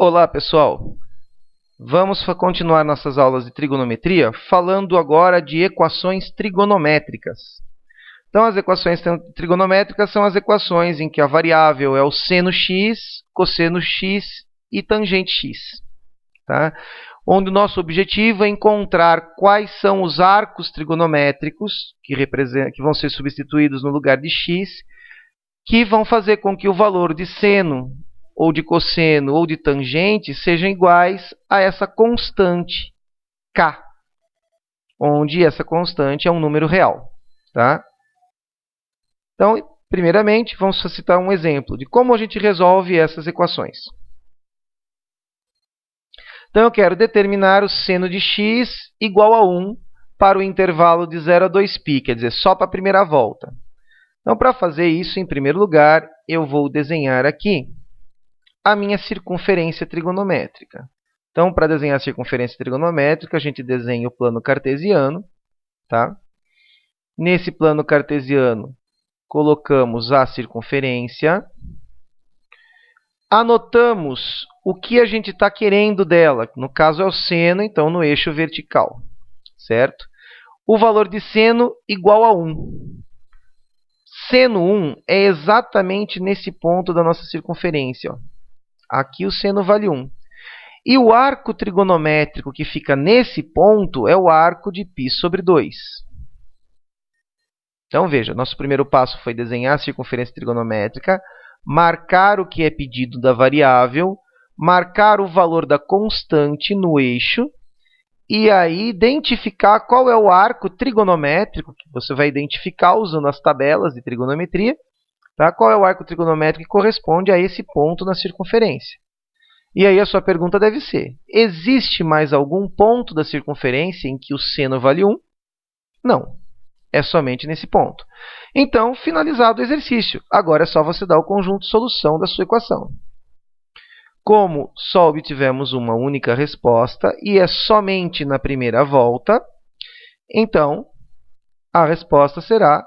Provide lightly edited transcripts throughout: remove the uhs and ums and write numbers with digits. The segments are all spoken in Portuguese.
Olá, pessoal! Vamos continuar nossas aulas de trigonometria falando agora de equações trigonométricas. Então, as equações trigonométricas são as equações em que a variável é o seno x, cosseno x e tangente x. Tá? Onde o nosso objetivo é encontrar quais são os arcos trigonométricos que vão ser substituídos no lugar de x, que vão fazer com que o valor de seno, ou de cosseno, ou de tangente, sejam iguais a essa constante k, onde essa constante é um número real. Tá? Então, primeiramente, vamos citar um exemplo de como a gente resolve essas equações. Então, eu quero determinar o seno de x igual a 1 para o intervalo de 0 a 2π, quer dizer, só para a primeira volta. Então, para fazer isso, em primeiro lugar, eu vou desenhar aqui a minha circunferência trigonométrica. Então, para desenhar a circunferência trigonométrica, a gente desenha o plano cartesiano. Tá? Nesse plano cartesiano, colocamos a circunferência. Anotamos o que a gente está querendo dela. No caso, é o seno, então, no eixo vertical. Certo? O valor de seno igual a 1. Seno 1 é exatamente nesse ponto da nossa circunferência. Ó. Aqui o seno vale 1. E o arco trigonométrico que fica nesse ponto é o arco de π sobre 2. Então, veja, nosso primeiro passo foi desenhar a circunferência trigonométrica, marcar o que é pedido da variável, marcar o valor da constante no eixo, e aí identificar qual é o arco trigonométrico, que você vai identificar usando as tabelas de trigonometria, tá? Qual é o arco trigonométrico que corresponde a esse ponto na circunferência. E aí a sua pergunta deve ser, existe mais algum ponto da circunferência em que o seno vale 1? Não, é somente nesse ponto. Então, finalizado o exercício. Agora é só você dar o conjunto de solução da sua equação. Como só obtivemos uma única resposta e é somente na primeira volta, então a resposta será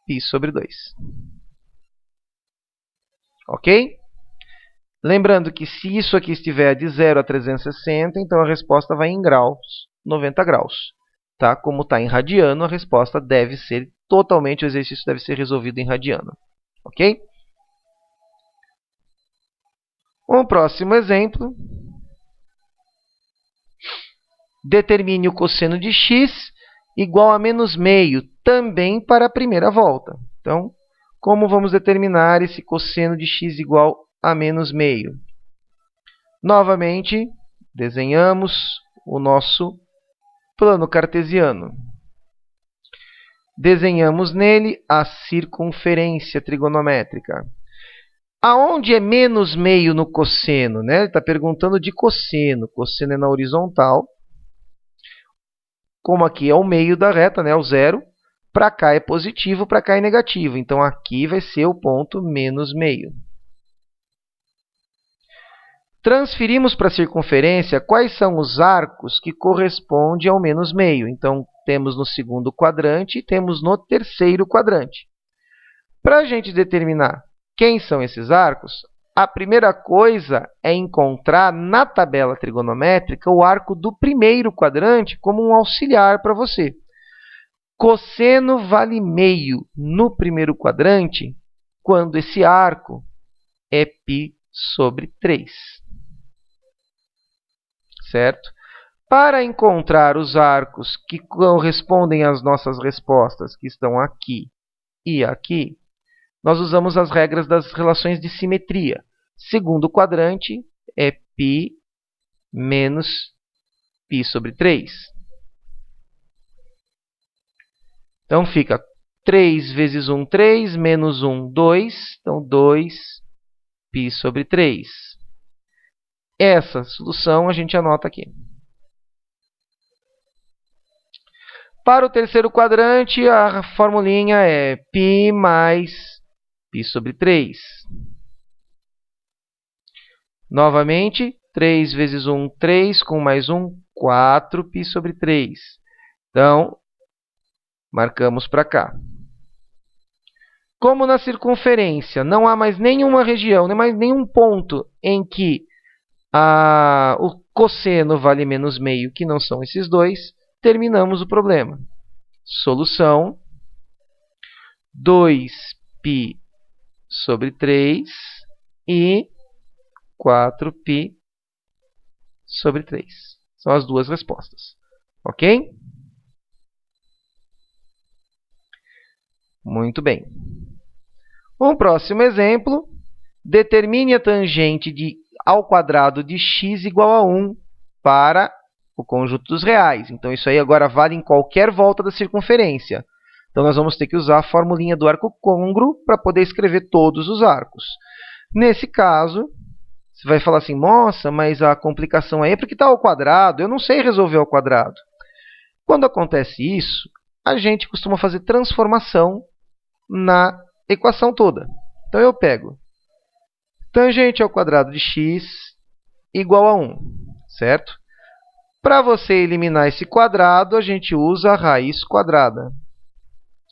π sobre 2. Ok? Lembrando que se isso aqui estiver de 0 a 360, então a resposta vai em graus, 90 graus. Tá? Como está em radiano, a resposta deve ser totalmente, o exercício deve ser resolvido em radiano. Ok? Um próximo exemplo. Determine o cosseno de x igual a menos meio, também para a primeira volta. Então, como vamos determinar esse cosseno de x igual a menos meio? Novamente, desenhamos o nosso plano cartesiano. Desenhamos nele a circunferência trigonométrica. Aonde é menos meio no cosseno? Né? Ele está perguntando de cosseno. Cosseno é na horizontal. Como aqui é o meio da reta, né? O zero, para cá é positivo, para cá é negativo. Então, aqui vai ser o ponto menos meio. Transferimos para a circunferência quais são os arcos que correspondem ao menos meio. Então, temos no segundo quadrante e temos no terceiro quadrante. Para a gente determinar quem são esses arcos, a primeira coisa é encontrar na tabela trigonométrica o arco do primeiro quadrante como um auxiliar para você. Cosseno vale meio no primeiro quadrante quando esse arco é π sobre 3. Certo? Para encontrar os arcos que correspondem às nossas respostas, que estão aqui e aqui, nós usamos as regras das relações de simetria. Segundo quadrante é π menos π sobre 3. Então, fica 3 vezes 1, 3, menos 1, 2. Então, 2π sobre 3. Essa solução a gente anota aqui. Para o terceiro quadrante, a formulinha é π mais π sobre 3. Novamente, 3 vezes 1, 3, com mais 1, 4π sobre 3. Então, marcamos para cá. Como na circunferência não há mais nenhuma região, nem mais nenhum ponto em que O cosseno vale menos meio, que não são esses dois. Terminamos o problema. Solução: 2π sobre 3 e 4π sobre 3. São as duas respostas. Ok? Muito bem. Um próximo exemplo. Determine a tangente ao quadrado de x igual a 1 para o conjunto dos reais. Então, isso aí agora vale em qualquer volta da circunferência. Então, nós vamos ter que usar a formulinha do arco côngruo para poder escrever todos os arcos. Nesse caso, você vai falar assim, nossa, mas a complicação aí é porque está ao quadrado, eu não sei resolver ao quadrado. Quando acontece isso, a gente costuma fazer transformação na equação toda. Então, eu pego tangente ao quadrado de x igual a 1, certo? Para você eliminar esse quadrado, a gente usa a raiz quadrada.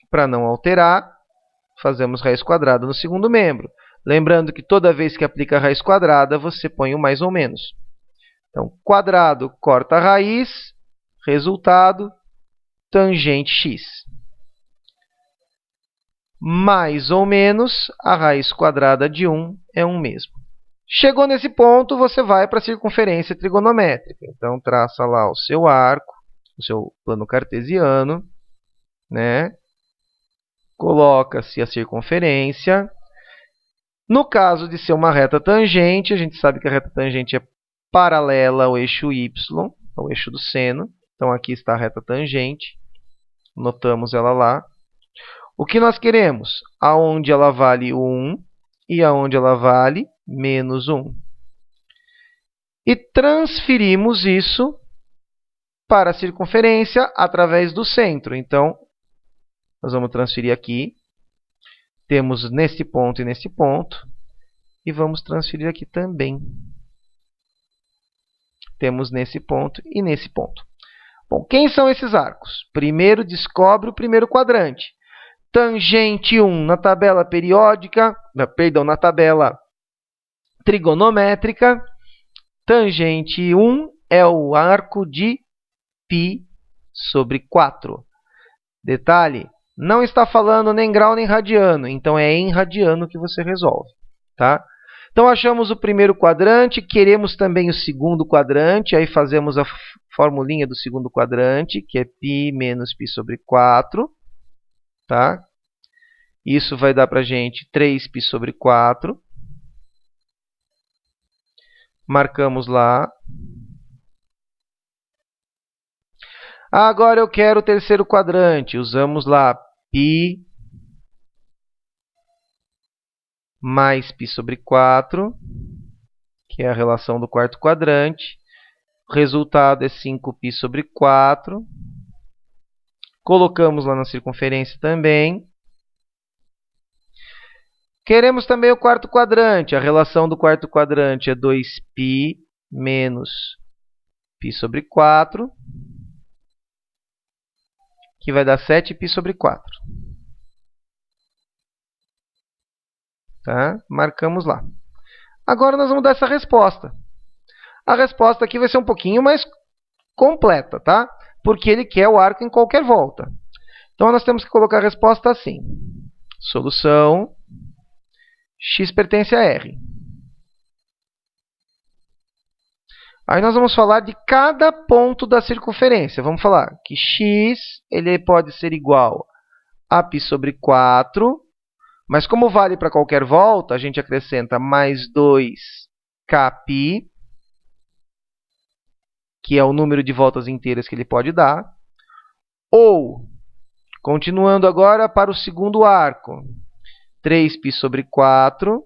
Para não alterar, fazemos raiz quadrada no segundo membro. Lembrando que toda vez que aplica a raiz quadrada, você põe o mais ou menos. Então, quadrado corta a raiz, resultado, tangente x. Mais ou menos, a raiz quadrada de 1 é 1 mesmo. Chegou nesse ponto, você vai para a circunferência trigonométrica. Então, traça lá o seu arco, o seu plano cartesiano, né? Coloca-se a circunferência. No caso de ser uma reta tangente, a gente sabe que a reta tangente é paralela ao eixo y, ao eixo do seno. Então, aqui está a reta tangente. Notamos ela lá. O que nós queremos? Aonde ela vale 1 e aonde ela vale menos 1. E transferimos isso para a circunferência através do centro. Então, nós vamos transferir aqui. Temos nesse ponto e nesse ponto. E vamos transferir aqui também. Temos nesse ponto e nesse ponto. Bom, quem são esses arcos? Primeiro, descobre o primeiro quadrante. Tangente 1 na tabela periódica, na tabela trigonométrica. Tangente 1 é o arco de π sobre 4. Detalhe, não está falando nem grau nem radiano, então é em radiano que você resolve. Tá? Então, achamos o primeiro quadrante, queremos também o segundo quadrante, aí fazemos a formulinha do segundo quadrante, que é π menos π sobre 4. Tá? Isso vai dar para a gente 3π sobre 4. Marcamos lá. Agora eu quero o terceiro quadrante. Usamos lá π mais π sobre 4, que é a relação do quarto quadrante. O resultado é 5π sobre 4. Colocamos lá na circunferência também. Queremos também o quarto quadrante. A relação do quarto quadrante é 2π menos π sobre 4, que vai dar 7π sobre 4. Tá? Marcamos lá. Agora nós vamos dar essa resposta. A resposta aqui vai ser um pouquinho mais completa, tá? Porque ele quer o arco em qualquer volta. Então, nós temos que colocar a resposta assim. Solução: x pertence a R. Aí nós vamos falar de cada ponto da circunferência. Vamos falar que x ele pode ser igual a π sobre 4, mas como vale para qualquer volta, a gente acrescenta mais 2kπ, que é o número de voltas inteiras que ele pode dar. Ou, continuando agora para o segundo arco, 3π sobre 4,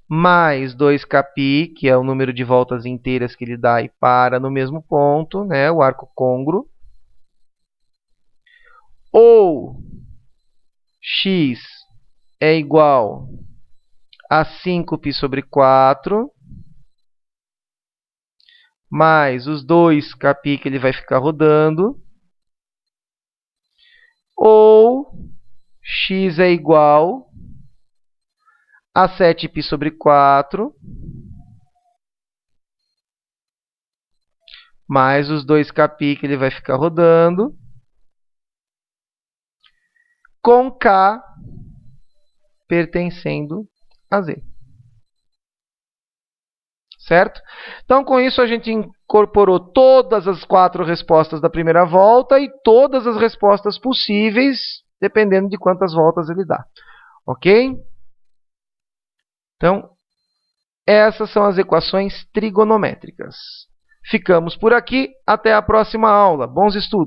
mais 2kπ, que é o número de voltas inteiras que ele dá e para no mesmo ponto, né, o arco côngruo. Ou x é igual a 5π sobre 4, mais os 2kπ que ele vai ficar rodando. Ou x é igual a 7π sobre 4, mais os 2kπ que ele vai ficar rodando, com k pertencendo a z. Certo? Então, com isso, a gente incorporou todas as 4 respostas da primeira volta e todas as respostas possíveis, dependendo de quantas voltas ele dá. Ok? Então, essas são as equações trigonométricas. Ficamos por aqui. Até a próxima aula. Bons estudos!